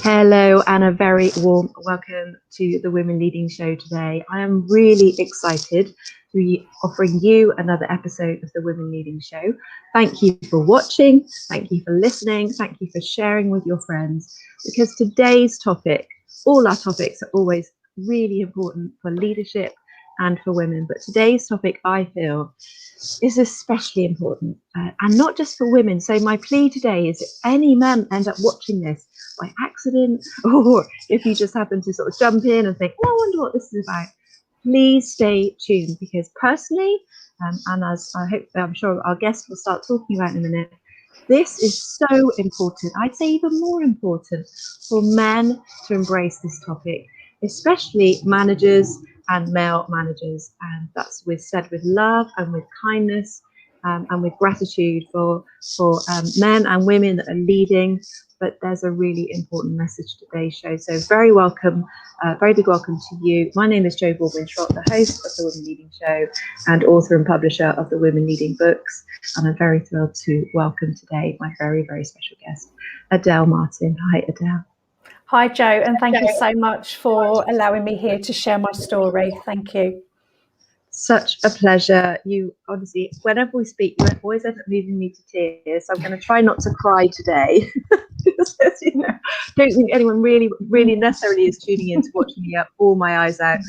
Hello, and a very warm welcome to the Women Leading Show today. I am really excited to be offering you another episode of the Women Leading Show. Thank you for watching, thank you for listening, thank you for sharing with your friends, because today's topic, all our topics are always really important for leadership and for women, but today's topic, I feel, is especially important, and not just for women. So my plea today is if any men end up watching this by accident, or if you just happen to sort of jump in and think, oh, I wonder what this is about, please stay tuned, because personally, and as I'm sure our guest will start talking about in a minute, this is so important. I'd say even more important for men to embrace this topic, especially managers and male managers. And that's said with love and with kindness, and with gratitude for men and women that are leading. But there's a really important message to today's show. So very welcome, very big welcome to you. My name is Jo Baldwin, Trott, the host of the Women Leading Show and author and publisher of the Women Leading books. And I'm very thrilled to welcome today my very, very special guest, Adelle Martin. Hi, Adelle. Hi, Jo, and thank you so much for allowing me here to share my story. Thank you. Such a pleasure. You honestly, whenever we speak, you always end up moving me to tears. So I'm going to try not to cry today. You know, don't think anyone really necessarily is tuning in to watch me bawl my eyes out.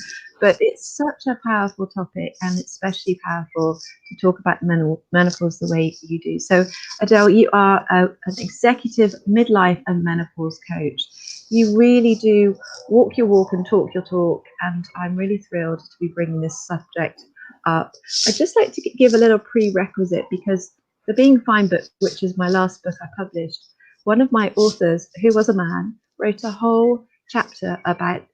But it's such a powerful topic, and it's especially powerful to talk about menopause the way you do. So, Adelle, you are an executive midlife and menopause coach. You really do walk your walk and talk your talk, and I'm really thrilled to be bringing this subject up. I'd just like to give a little prerequisite, because the Being Fine book, which is my last book I published, one of my authors, who was a man, wrote a whole chapter about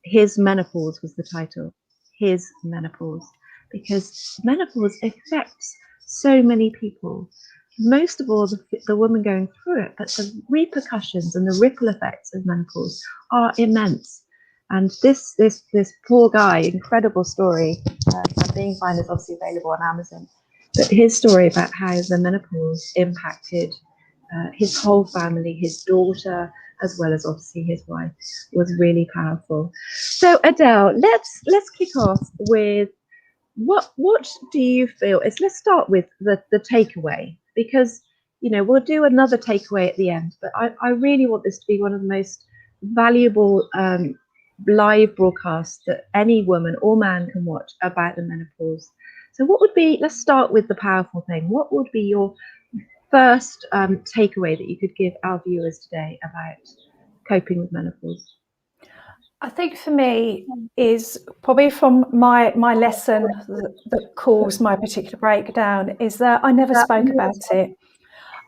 his menopause, was the title, his menopause, because menopause affects so many people. Most of all, the woman going through it, but the repercussions and the ripple effects of menopause are immense. And this poor guy, incredible story, Being Fine is obviously available on Amazon, but his story about how the menopause impacted his whole family, his daughter, as well as obviously his wife, was really powerful. So Adelle, let's kick off with what do you feel is, let's start with the takeaway, because we'll do another takeaway at the end, but I really want this to be one of the most valuable live broadcasts that any woman or man can watch about the menopause. So what would be, let's start with the powerful thing, what would be your first takeaway that you could give our viewers today about coping with menopause? I think for me is probably from my lesson that caused my particular breakdown is that I never spoke about it.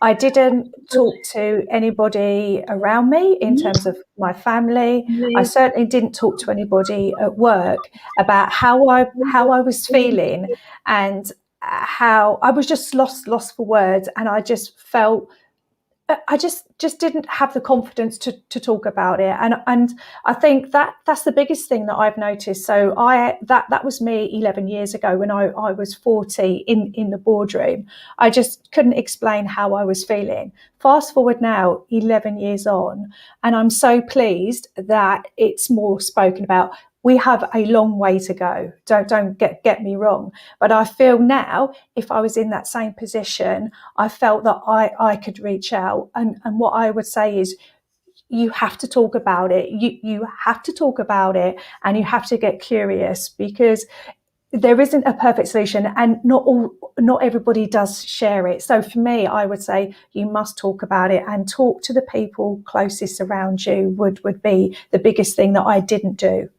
I didn't talk to anybody around me in terms of my family. I certainly didn't talk to anybody at work about how I was feeling, and how I was just lost for words, and I just felt I just didn't have the confidence to talk about it, and I think that's the biggest thing that I've noticed. So that was me 11 years ago when I was 40 in the boardroom. I just couldn't explain how I was feeling. Fast forward now, 11 years on, and I'm so pleased that it's more spoken about. We have a long way to go. Don't get me wrong, but I feel now, if I was in that same position, I felt that I could reach out. And what I would say is, you have to talk about it. You have to talk about it, and you have to get curious, because there isn't a perfect solution, and not everybody does share it. So for me, I would say you must talk about it, and talk to the people closest around you would be the biggest thing that I didn't do.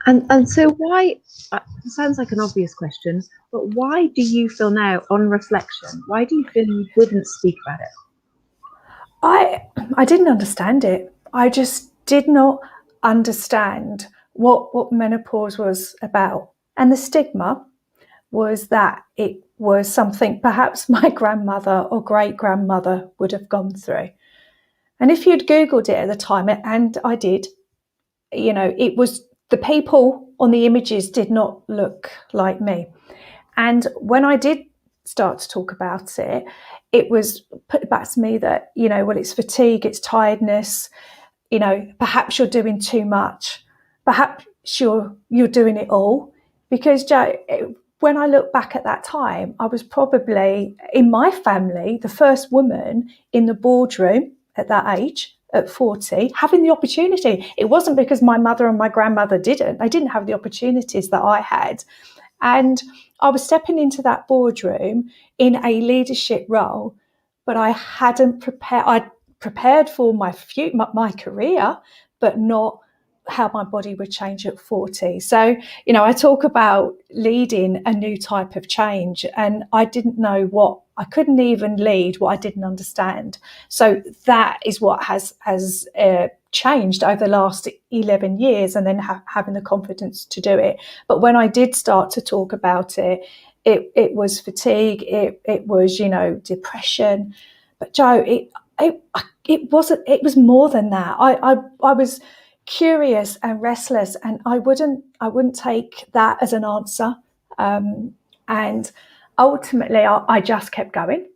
And so why, it sounds like an obvious question, but why do you feel now, on reflection, why do you feel you wouldn't speak about it? I didn't understand it. I just did not understand what menopause was about. And the stigma was that it was something perhaps my grandmother or great-grandmother would have gone through. And if you'd Googled it at the time, and I did, it was, the people on the images did not look like me. And when I did start to talk about it, it was put back to me that, well, it's fatigue, it's tiredness, perhaps you're doing too much, perhaps you're doing it all. Because Jo, when I look back at that time, I was probably, in my family, the first woman in the boardroom at that age, at 40, having the opportunity. It wasn't because my mother and my grandmother didn't. They didn't have the opportunities that I had. And I was stepping into that boardroom in a leadership role, but I hadn't prepared. I'd prepared for my career, but not how my body would change at 40. So, I talk about leading a new type of change, and I didn't know I couldn't even lead what I didn't understand. So that is what has changed over the last 11 years, and then having the confidence to do it. But when I did start to talk about it, it was fatigue, it was, depression. But Jo, it was more than that. I was curious and restless, and I wouldn't take that as an answer. And ultimately, I just kept going,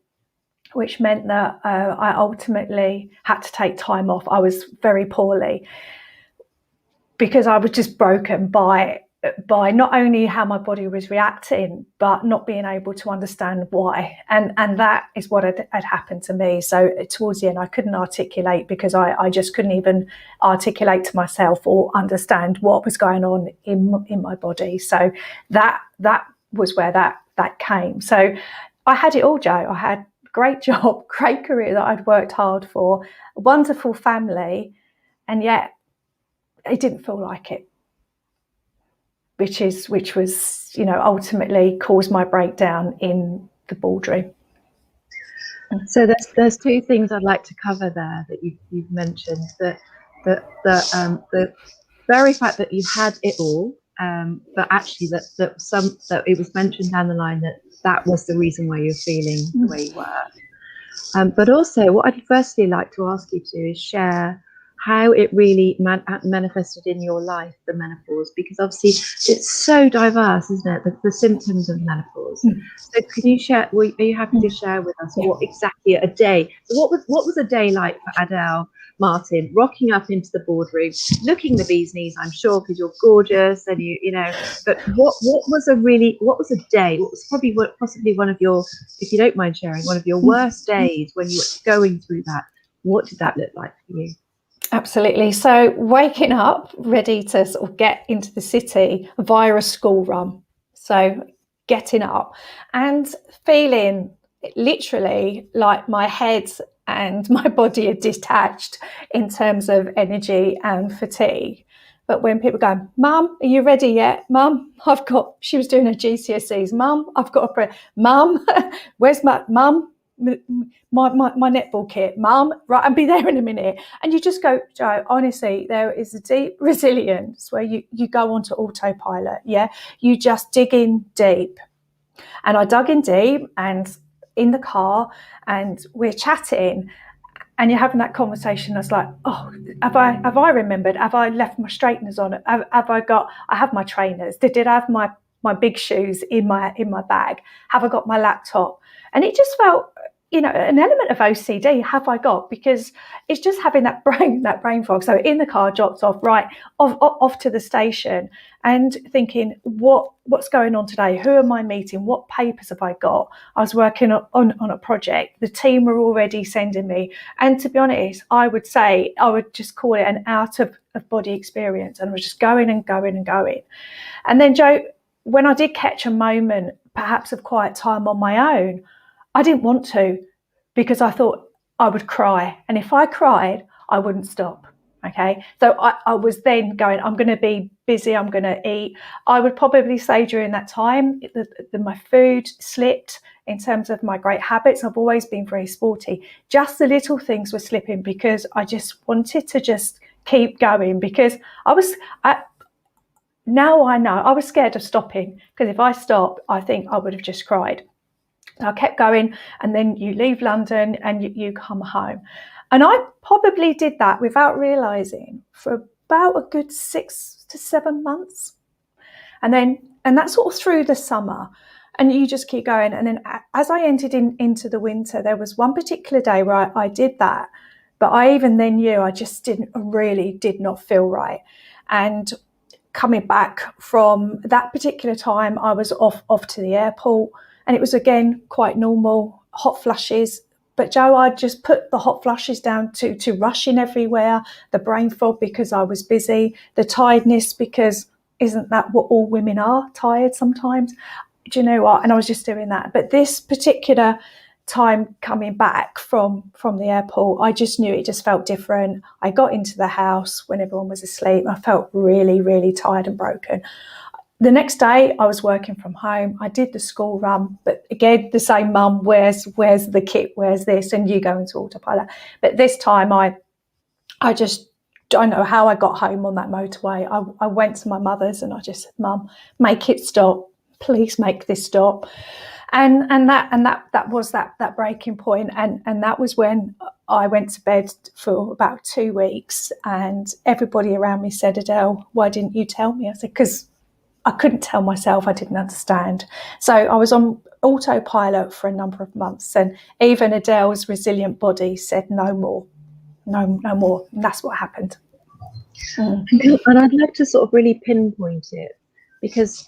which meant that I ultimately had to take time off. I was very poorly because I was just broken by not only how my body was reacting, but not being able to understand why. And that is what had happened to me. So towards the end, I couldn't articulate, because I just couldn't even articulate to myself or understand what was going on in my body. So that was where that came. So I had it all, Jo. I had a great job, great career that I'd worked hard for, a wonderful family, and yet it didn't feel like it. Which was, ultimately caused my breakdown in the boardroom. So there's two things I'd like to cover there that you've mentioned. The very fact that you had it all, but actually that it was mentioned down the line that was the reason why you're feeling the way you were. But also, what I'd firstly like to ask you to is share how it really manifested in your life, the menopause, because obviously it's so diverse, isn't it? The symptoms of menopause. So can you share? Are you happy to share with us what exactly a day? So what was a day like for Adelle Martin, rocking up into the boardroom, looking the bee's knees, I'm sure, because you're gorgeous and But what was a day? What was possibly one of your, if you don't mind sharing, one of your worst days when you were going through that? What did that look like for you? Absolutely. So waking up ready to sort of get into the city via a school run. So getting up and feeling literally like my head and my body are detached in terms of energy and fatigue. But when people go, Mum, are you ready yet? Mum, she was doing her GCSEs. Mum, I've got a prayer. Mum, where's my netball kit? Mum, right, I'll be there in a minute. And you just go, Jo, honestly, there is a deep resilience where you go onto autopilot. Yeah, you just dig in deep. And I dug in deep, and in the car, and we're chatting, and you're having that conversation. I was like, oh, have I remembered? Have I left my straighteners on? I have my trainers. Did I have my big shoes in my bag? Have I got my laptop? And it just felt, an element of OCD. Have I got? Because it's just having that brain fog. So in the car, dropped off to the station, and thinking, what's going on today? Who am I meeting? What papers have I got? I was working on a project. The team were already sending me. And to be honest, I would say I would just call it an out of body experience. And I was just going and going and going. And then, Jo, when I did catch a moment, perhaps of quiet time on my own, I didn't want to, because I thought I would cry. And if I cried, I wouldn't stop. Okay. So I was then going, I'm going to be busy. I'm going to eat. I would probably say during that time, my food slipped in terms of my great habits. I've always been very sporty. Just the little things were slipping because I just wanted to just keep going, because now I know I was scared of stopping, because if I stopped, I think I would have just cried. I kept going, and then you leave London and you come home. And I probably did that without realising for about a good 6 to 7 months. And that's sort of through the summer. And you just keep going. And then as I entered into the winter, there was one particular day where I did that. But I even then knew I just did not feel right. And coming back from that particular time, I was off to the airport, and it was again quite normal, hot flushes. But Joe, I just put the hot flushes down to rushing everywhere, the brain fog because I was busy, the tiredness because isn't that what all women are, tired sometimes? Do you know what? And I was just doing that. But this particular time coming back from the airport, I just knew it just felt different. I got into the house when everyone was asleep. I felt really, really tired and broken. The next day I was working from home. I did the school run, but again, the same mum, where's the kit, where's this? And you go into autopilot. But this time I just don't know how I got home on that motorway. I went to my mother's and I just said, Mum, make it stop. Please make this stop. And that was that breaking point. And that was when I went to bed for about 2 weeks, and everybody around me said, Adelle, why didn't you tell me? I said, because I couldn't tell myself, I didn't understand. So I was on autopilot for a number of months, and even Adelle's resilient body said no more, no more. And that's what happened. And I'd love to sort of really pinpoint it, because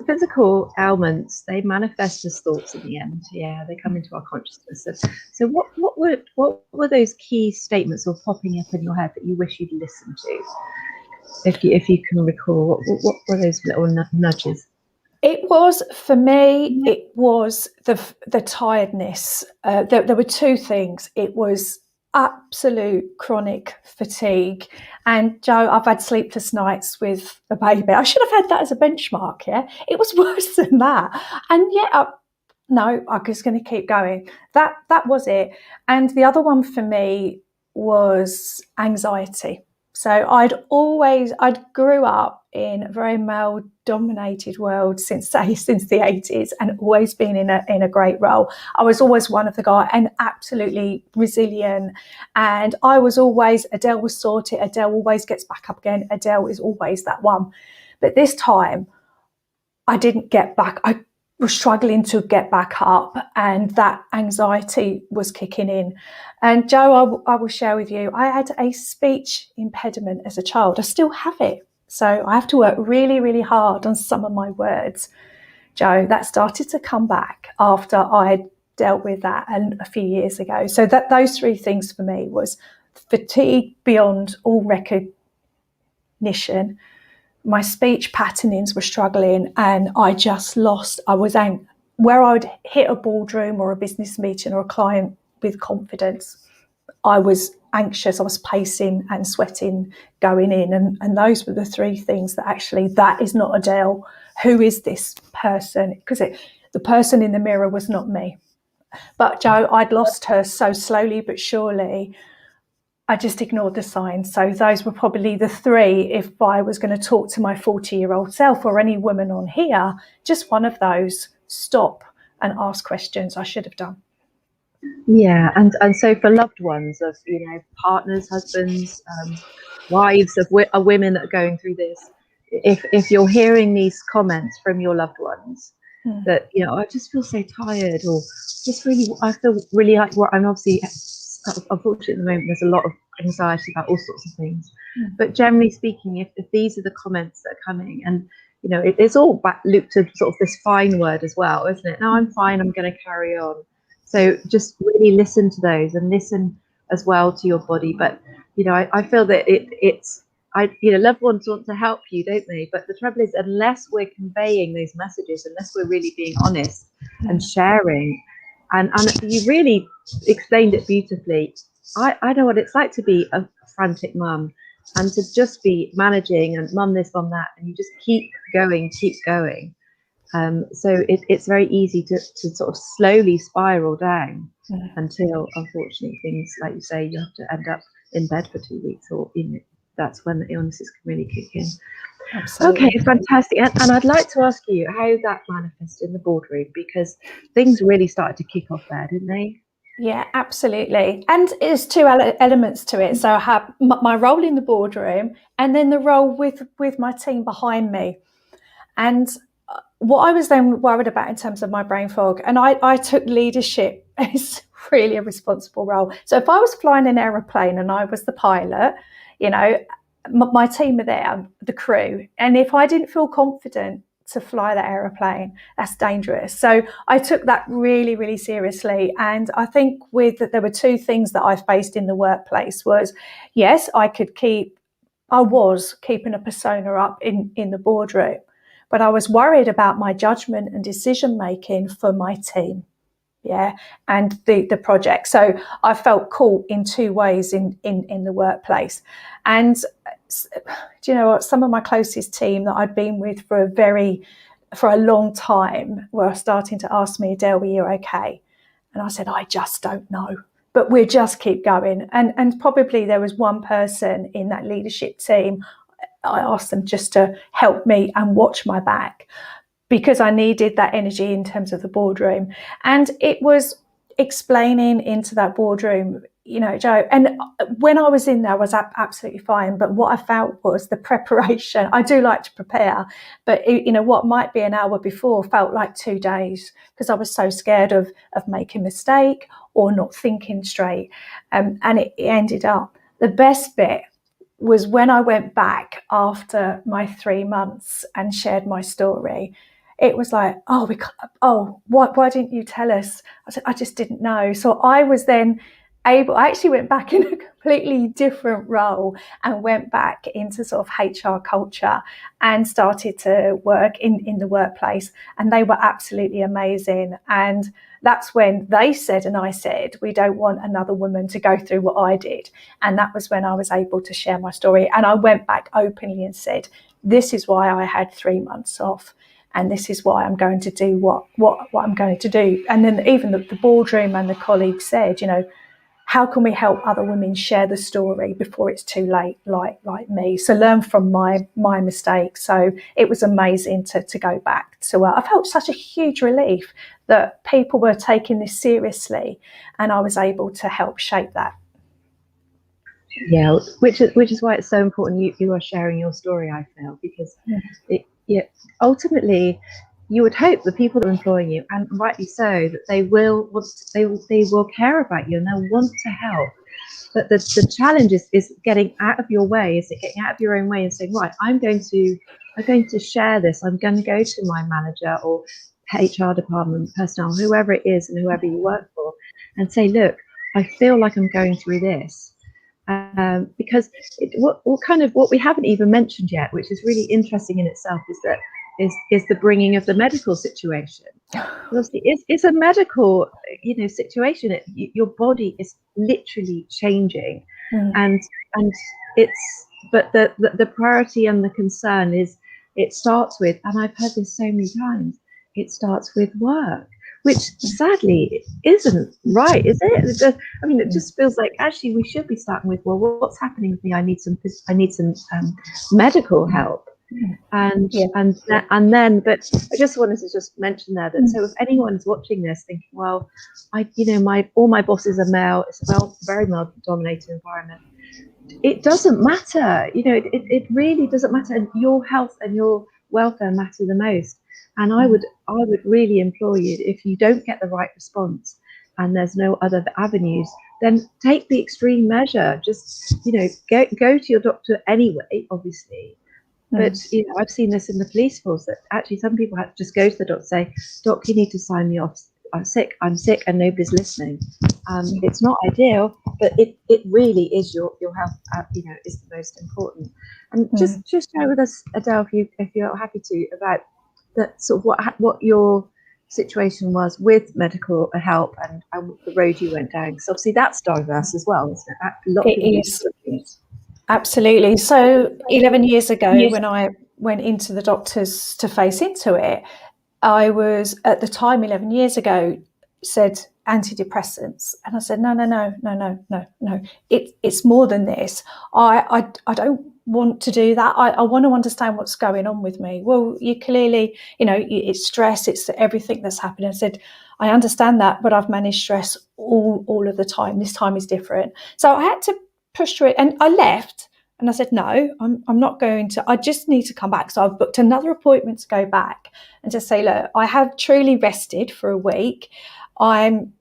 physical ailments, they manifest as thoughts in the end. Yeah, they come into our consciousness. So what were those key statements or popping up in your head that you wish you'd listened to, if you can recall? What were those little nudges? It was, for me, it was the tiredness. There were two things. It was absolute chronic fatigue. And Joe, I've had sleepless nights with a baby. I should have had that as a benchmark, yeah? It was worse than that. And yet, no, I'm just going to keep going. That was it. And the other one for me was anxiety. So I grew up in a very male-dominated world since the 80s, and always been in a great role. I was always one of the guys, and absolutely resilient. And I was always, Adelle was sorted, Adelle always gets back up again, Adelle is always that one. But this time, I didn't get back. I was struggling to get back up, and that anxiety was kicking in. And Joe, I will share with you, I had a speech impediment as a child. I still have it. So I have to work really, really hard on some of my words. Joe, that started to come back after I dealt with that a few years ago. So those three things for me was fatigue beyond all recognition. My speech patternings were struggling, and I just lost. I was where I would hit a boardroom or a business meeting or a client with confidence, I was anxious. I was pacing and sweating going in, and those were the three things that actually, that is not Adelle. Who is this person? Because the person in the mirror was not me. But Joe, I'd lost her so slowly but surely. I just ignored the signs. So those were probably the three. If I was going to talk to my 40-year-old self, or any woman on here, just one of those, stop and ask questions. I should have done. Yeah, and so for loved ones of, partners, husbands, wives of women that are going through this, if you're hearing these comments from your loved ones, that I just feel so tired, or just really, I feel really like I'm obviously, unfortunately at the moment there's a lot of anxiety about all sorts of things, but generally speaking, if these are the comments that are coming, and it's all back looped to sort of this fine word as well, isn't it? No, I'm fine, I'm going to carry on. So just really listen to those, and listen as well to your body. But I feel that loved ones want to help you, don't they? But the trouble is, unless we're conveying those messages, unless we're really being honest and sharing, and you really explained it beautifully. I know what it's like to be a frantic mum, and to just be managing and mum this, mum that, and you just keep going. So it's very easy to sort of slowly spiral down until, unfortunately, things like you say, you have to end up in bed for 2 weeks, or that's when the illnesses can really kick in. Absolutely. Okay, fantastic. And I'd like to ask you how that manifested in the boardroom, because things really started to kick off there, didn't they? Yeah, absolutely. And there's two elements to it. So I have my role in the boardroom, and then the role with my team behind me. And what I was then worried about in terms of my brain fog, and I took leadership as really a responsible role. So if I was flying an aeroplane and I was the pilot, my team are there, the crew, and if I didn't feel confident to fly that aeroplane, that's dangerous. So I took that really, really seriously. And I think there were two things that I faced in the workplace was, yes, I was keeping a persona up in the boardroom, but I was worried about my judgment and decision making for my team. Yeah, and the project. So I felt caught in two ways in the workplace. And do you know what? Some of my closest team that I'd been with for a long time were starting to ask me, Adelle, are you okay? And I said, I just don't know. But we'll just keep going. And probably there was one person in that leadership team, I asked them just to help me and watch my back, because I needed that energy in terms of the boardroom. And it was explaining into that boardroom, Joe, and when I was in there, I was absolutely fine. But what I felt was the preparation. I do like to prepare, but what might be an hour before felt like 2 days, because I was so scared of making a mistake or not thinking straight. And it ended up, the best bit was when I went back after my 3 months and shared my story. It was like, why didn't you tell us? I said, I just didn't know. So I was then I actually went back in a completely different role and went back into sort of HR culture and started to work in the workplace. And they were absolutely amazing. And that's when they said, and I said, we don't want another woman to go through what I did. And that was when I was able to share my story. And I went back openly and said, this is why I had 3 months off. And this is why I'm going to do what I'm going to do. And then even the boardroom and the colleagues said, how can we help other women share the story before it's too late, like me? So learn from my mistakes. So it was amazing to go back to. I felt such a huge relief that people were taking this seriously, and I was able to help shape that. Yeah, which is why it's so important you are sharing your story, I feel, because ultimately you would hope the people that are employing you, and rightly so, that they will care about you and they'll want to help. But the challenge is getting out of your way, is getting out of your own way and saying, right, I'm going to share this. I'm going to go to my manager or HR department, personnel, whoever it is and whoever you work for, and say, look, I feel like I'm going through this. Because what we haven't even mentioned yet, which is really interesting in itself, is the bringing of the medical situation. Obviously, it's a medical situation. Your body is literally changing, and but the priority and the concern is, it starts with, and I've heard this so many times, it starts with work, which sadly isn't right, is it? It just feels like actually we should be starting with, well, what's happening with me? I need some medical help, and then. But I just wanted to just mention there that so if anyone's watching this thinking, well, all my bosses are male, it's a very male-dominated environment. It doesn't matter, it really doesn't matter, and your health and your welfare matter the most. And I would really implore you, if you don't get the right response and there's no other avenues, then take the extreme measure. Just go to your doctor anyway, obviously. But I've seen this in the police force, that actually some people have to just go to the doctor and say, Doc, you need to sign me off. I'm sick, and nobody's listening. It's not ideal, but it really is your health, is the most important. And just share with us, Adelle, if you're happy to, about that sort of what your situation was with medical help and the road you went down. Because obviously that's diverse as well, isn't it? It is. Absolutely. So 11 years ago, when I went into the doctors to face into it, I was, at the time 11 years ago, said antidepressants. And I said, no. It's more than this. I don't want to do that. I want to understand what's going on with me. Well, you clearly, it's stress, it's everything that's happening. I said, I understand that, but I've managed stress all of the time. This time is different. So I had to push through it, and I left. And I said, no, I'm not going to. I just need to come back. So I've booked another appointment to go back and just say, look, I have truly rested for a week. I'm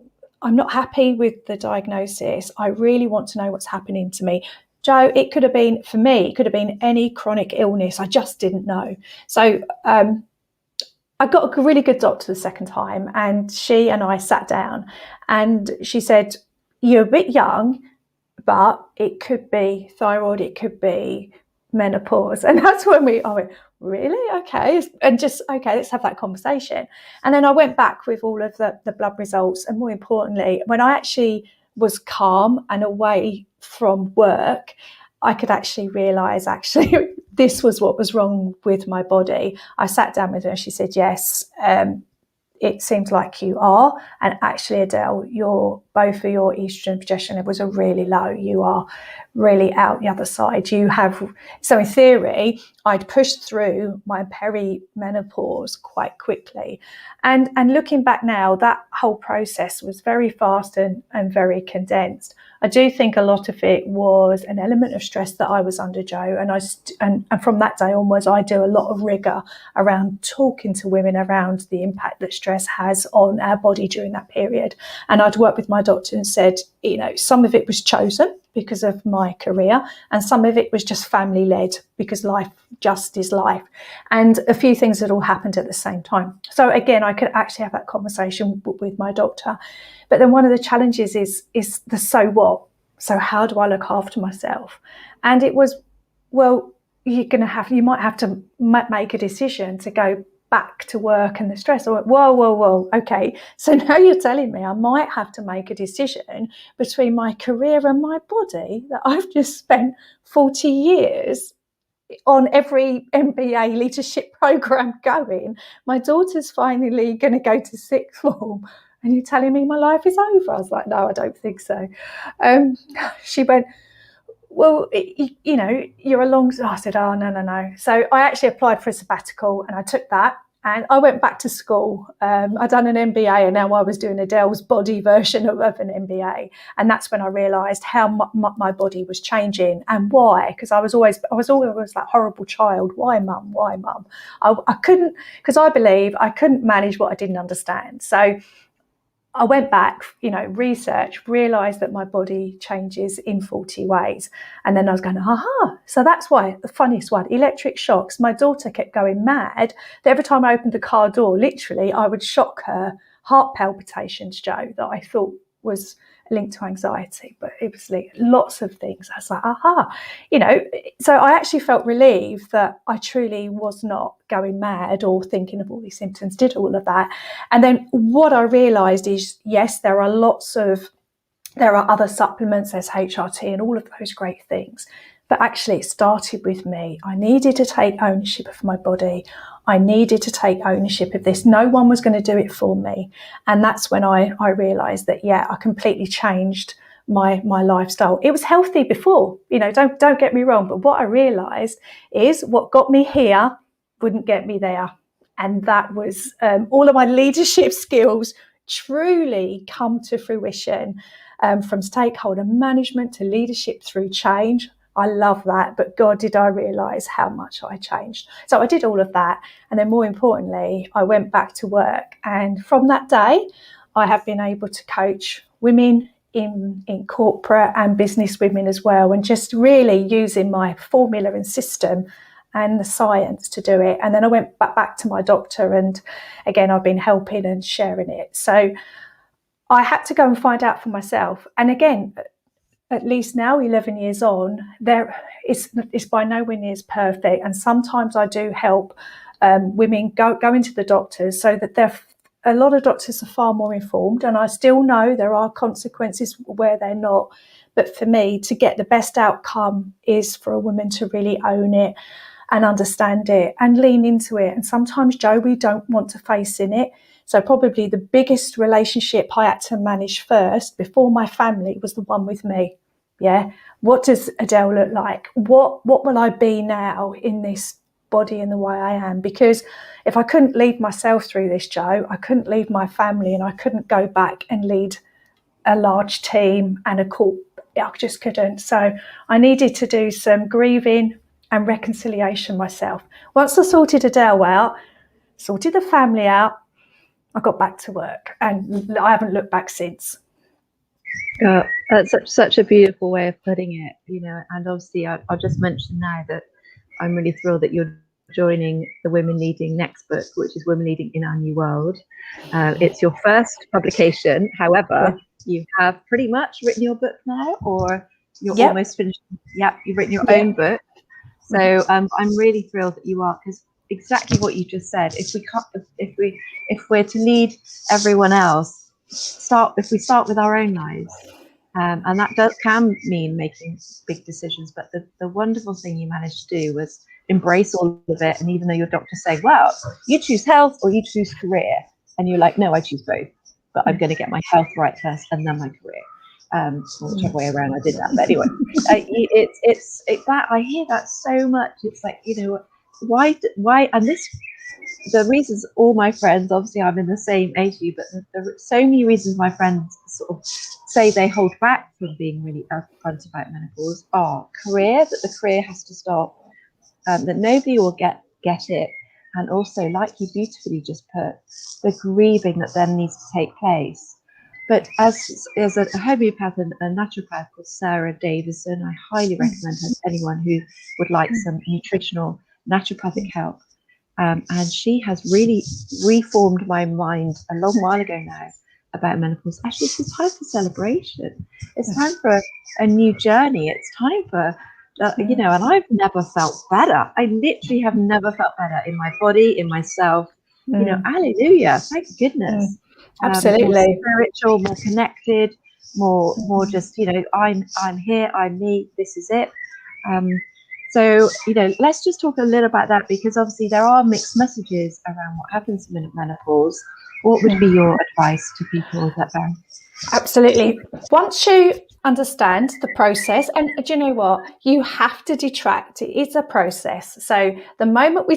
not happy with the diagnosis. I really want to know what's happening to me. Joe, it could have been, for me, it could have been any chronic illness. I just didn't know. So I got a really good doctor the second time, and she and I sat down, and she said, you're a bit young, but it could be thyroid, it could be menopause. And that's when I went, really? Okay. And just, okay, let's have that conversation. And then I went back with all of the blood results. And more importantly, when I actually was calm and away from work, I could actually realise this was what was wrong with my body. I sat down with her and she said, yes, it seems like you are. And actually, Adelle, both of your estrogen and progesterone levels are really low. You are really out the other side. So in theory, I'd pushed through my perimenopause quite quickly. And looking back now, that whole process was very fast and very condensed. I do think a lot of it was an element of stress that I was under, Joe. And from that day onwards, I do a lot of rigor around talking to women around the impact that stress has on our body during that period. And I'd worked with my doctor and said, some of it was chosen because of my career, and some of it was just family led because life just is life. And a few things had all happened at the same time. So again, I could actually have that conversation with my doctor. But then one of the challenges is the so what? So how do I look after myself? And it was, well, you might have to make a decision to go back to work and the stress. I went, whoa, okay. So now you're telling me I might have to make a decision between my career and my body that I've just spent 40 years on every MBA leadership program going. My daughter's finally going to go to sixth form, and you're telling me my life is over? I was like, no, I don't think so. She went, well, you're a long... I said, oh, no. So I actually applied for a sabbatical, and I took that, and I went back to school. I'd done an MBA, and now I was doing Adele's body version of an MBA. And that's when I realised how my body was changing and why. Because I was always that horrible child. Why, mum? I couldn't, because I believe I couldn't manage what I didn't understand. So I went back, research, realised that my body changes in 40 ways. And then I was going, so that's why, the funniest one, electric shocks. My daughter kept going mad that every time I opened the car door, literally, I would shock her heart palpitations, Joe, that I thought was linked to anxiety. But it was like lots of things. I was like, so I actually felt relieved that I truly was not going mad or thinking of all these symptoms, did all of that. And then what I realised is, yes, there are other supplements, there's HRT and all of those great things. But actually it started with me. I needed to take ownership of my body. I needed to take ownership of this. No one was going to do it for me. And that's when I realised that, I completely changed my lifestyle. It was healthy before, don't get me wrong. But what I realised is what got me here wouldn't get me there. And that was all of my leadership skills truly come to fruition, from stakeholder management to leadership through change. I love that, but God, did I realise how much I changed. So I did all of that. And then more importantly, I went back to work. And from that day, I have been able to coach women in corporate and business women as well, and just really using my formula and system and the science to do it. And then I went back to my doctor, and again, I've been helping and sharing it. So I had to go and find out for myself. And again, at least now, 11 years on, it's by nowhere near as perfect. And sometimes I do help women go into the doctors so that a lot of doctors are far more informed. And I still know there are consequences where they're not. But for me, to get the best outcome is for a woman to really own it and understand it and lean into it. And sometimes, Joe, we don't want to face in it. So probably the biggest relationship I had to manage first before my family was the one with me. Yeah. What does Adelle look like? What will I be now in this body and the way I am? Because if I couldn't lead myself through this, Joe, I couldn't lead my family, and I couldn't go back and lead a large team and I just couldn't. So I needed to do some grieving and reconciliation myself. Once I sorted Adelle out, sorted the family out, I got back to work, and I haven't looked back since. That's such a beautiful way of putting it, you know. And obviously, I'll just mention now that I'm really thrilled that you're joining the Women Leading next book, which is Women Leading in Our New World. It's your first publication. However, you have pretty much written your book now, or you're almost finished. Yeah, you've written your own book. So I'm really thrilled that you are, because exactly what you just said. If we're to lead everyone else, if we start with our own lives. And that can mean making big decisions, but the wonderful thing you managed to do was embrace all of it. And even though your doctor's saying, well, you choose health or you choose career, and you're like, no, I choose both, but I'm going to get my health right first and then my career, or whichever way around I did that. But anyway, it's that I hear that so much. It's like, you know, why and this, the reasons all my friends, obviously I'm in the same age as you, but there are so many reasons my friends sort of say they hold back from being really upfront about menopause are career, that the career has to stop, that nobody will get it, and also, like you beautifully just put, the grieving that then needs to take place. But as a homeopath and a naturopath called Sarah Davison, I highly recommend her to anyone who would like some nutritional naturopathic help. And she has really reformed my mind a long while ago now about menopause. Actually, it's time for celebration. It's time for a new journey. It's time for, you know, and I've never felt better. I literally have never felt better in my body, in myself. You know, hallelujah, thank goodness. Absolutely. More spiritual, more connected, more just, you know, I'm here, I'm me, this is it. So, you know, let's just talk a little about that, because obviously there are mixed messages around what happens in menopause. What would be your advice to people with that, Barry? Absolutely. Once you understand the process, and do you know what? You have to detract. It is a process. So the moment we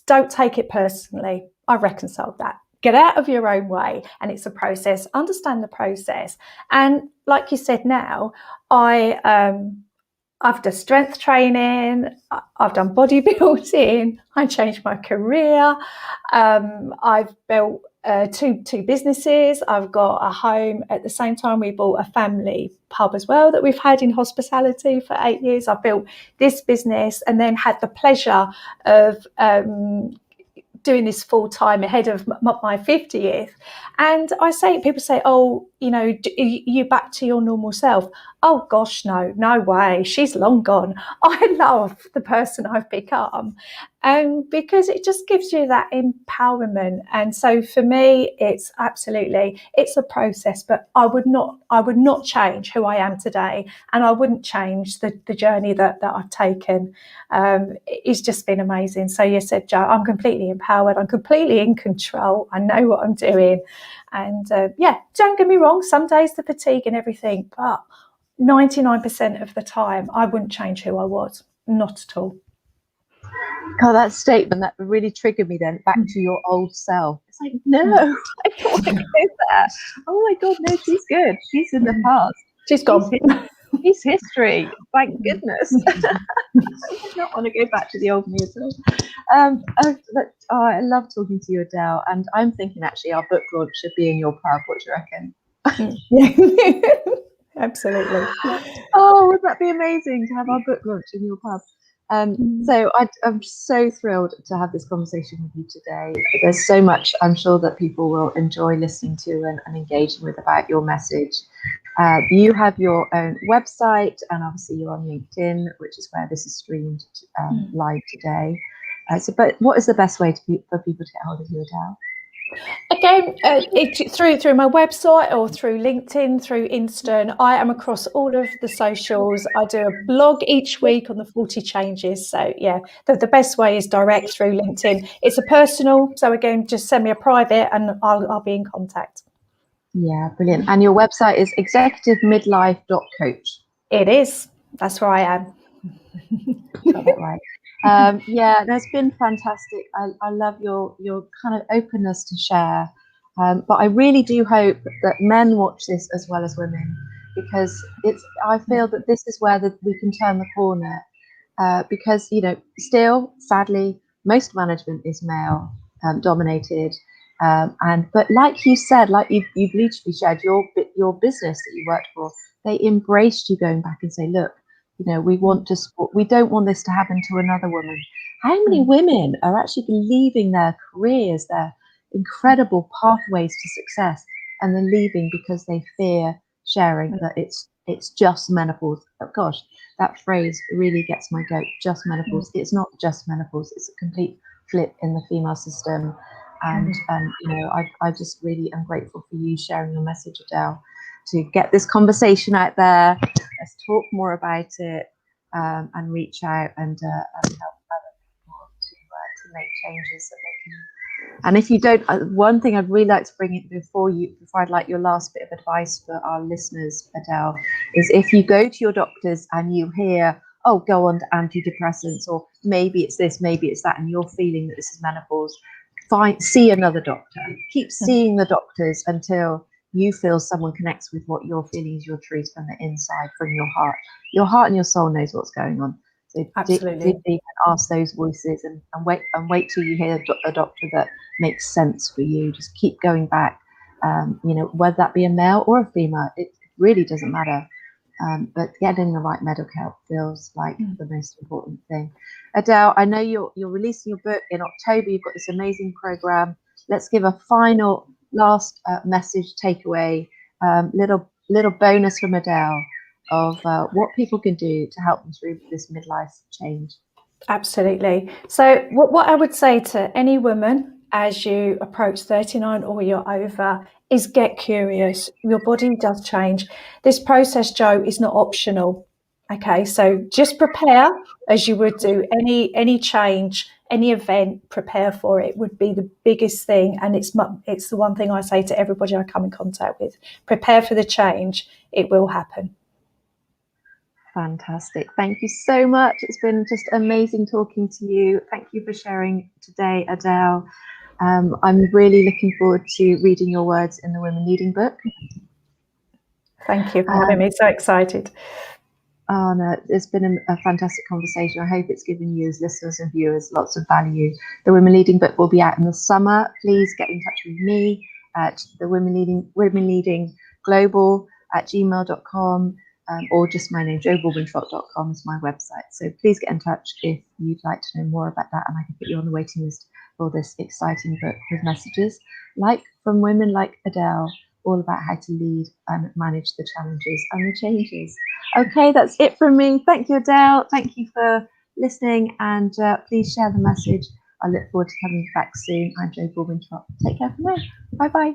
don't take it personally, I reconciled that. Get out of your own way, and it's a process. Understand the process. And like you said now, I've done strength training, I've done bodybuilding, I changed my career, I've built two businesses, I've got a home. At the same time, we bought a family pub as well that we've had in hospitality for 8 years. I built this business and then had the pleasure of doing this full time ahead of my 50th. And people say, oh, you know, you back to your normal self. Oh gosh, no way. She's long gone. I love the person I've become. Because it just gives you that empowerment. And so for me, it's a process, but I would not change who I am today. And I wouldn't change the journey that I've taken. It's just been amazing. So you said, Jo, I'm completely empowered. I'm completely in control. I know what I'm doing. And don't get me wrong, some days the fatigue and everything, but 99% of the time, I wouldn't change who I was. Not at all. God, that statement, that really triggered me then, back to your old self. It's like, no, I don't want to go there. Oh my God, no, she's good. She's in the past. She's gone. She's history. Thank goodness. I do not want to go back to the old me at all. I love talking to you, Adelle. And I'm thinking actually our book launch should be in your pub. What do you reckon? Absolutely. Oh, would that be amazing to have our book launch in your pub? So I'm so thrilled to have this conversation with you today. There's so much I'm sure that people will enjoy listening to and engaging with about your message. You have your own website, and obviously you're on LinkedIn, which is where this is streamed live today. But what is the best way for people to get hold of you, Adelle? Again, through my website or through LinkedIn, through Insta. I am across all of the socials. I do a blog each week on the 40 changes. So yeah, the best way is direct through LinkedIn. It's a personal. So again, just send me a private and I'll be in contact. Yeah, brilliant. And your website is executivemidlife.coach. It is. That's where I am. Got that right. Yeah, that's been fantastic. I love your kind of openness to share. But I really do hope that men watch this as well as women, because I feel that this is where we can turn the corner, because, you know, still, sadly, most management is male dominated. But like you said, like you've literally shared your business that you worked for, they embraced you going back and say, look, you know, we want to support, we don't want this to happen to another woman. How many women are actually leaving their careers, their incredible pathways to success, and then leaving because they fear sharing that it's just menopause? Oh gosh, that phrase really gets my goat. Just menopause. It's not just menopause. It's a complete flip in the female system. And you know, I just really am grateful for you sharing your message, Adelle, to get this conversation out there. Let's talk more about it, and reach out and help other people to make changes that they can. And if you don't, one thing I'd really like to bring in before I'd like your last bit of advice for our listeners, Adelle, is if you go to your doctors and you hear, oh, go on to antidepressants, or maybe it's this, maybe it's that, and you're feeling that this is menopause, see another doctor. Keep seeing the doctors until you feel someone connects with what you're feeling is your truth from the inside, from your heart. Your heart and your soul knows what's going on. So dig deep and ask those voices, and wait till you hear a doctor that makes sense for you. Just keep going back. You know, whether that be a male or a female, it really doesn't matter. But getting the right medical help feels like the most important thing. Adelle, I know you're releasing your book in October. You've got this amazing program. Let's give a final last message takeaway, little bonus from Adelle of what people can do to help them through this midlife change. Absolutely. So what I would say to any woman as you approach 39 or you're over is get curious. Your body does change. This process, Jo, is not optional. Okay, so just prepare as you would do any change, any event. Prepare for it would be the biggest thing, and it's the one thing I say to everybody I come in contact with. Prepare for the change. It will happen. Fantastic. Thank you so much. It's been just amazing talking to you. Thank you for sharing today, Adelle. I'm really looking forward to reading your words in the Women Leading book. Thank you for having me. So excited. Oh, no, it's been a fantastic conversation. I hope it's given you as listeners and viewers lots of value. The Women Leading book will be out in the summer. Please get in touch with me at the Women Leading Global at gmail.com. Or just my name, jobaldwintrott.com is my website. So please get in touch if you'd like to know more about that, and I can put you on the waiting list for this exciting book with messages from women like Adelle, all about how to lead and manage the challenges and the changes. Okay, that's it from me. Thank you, Adelle. Thank you for listening, and please share the message. I look forward to coming back soon. I'm Jo Baldwin Trott. Take care for now. Bye-bye.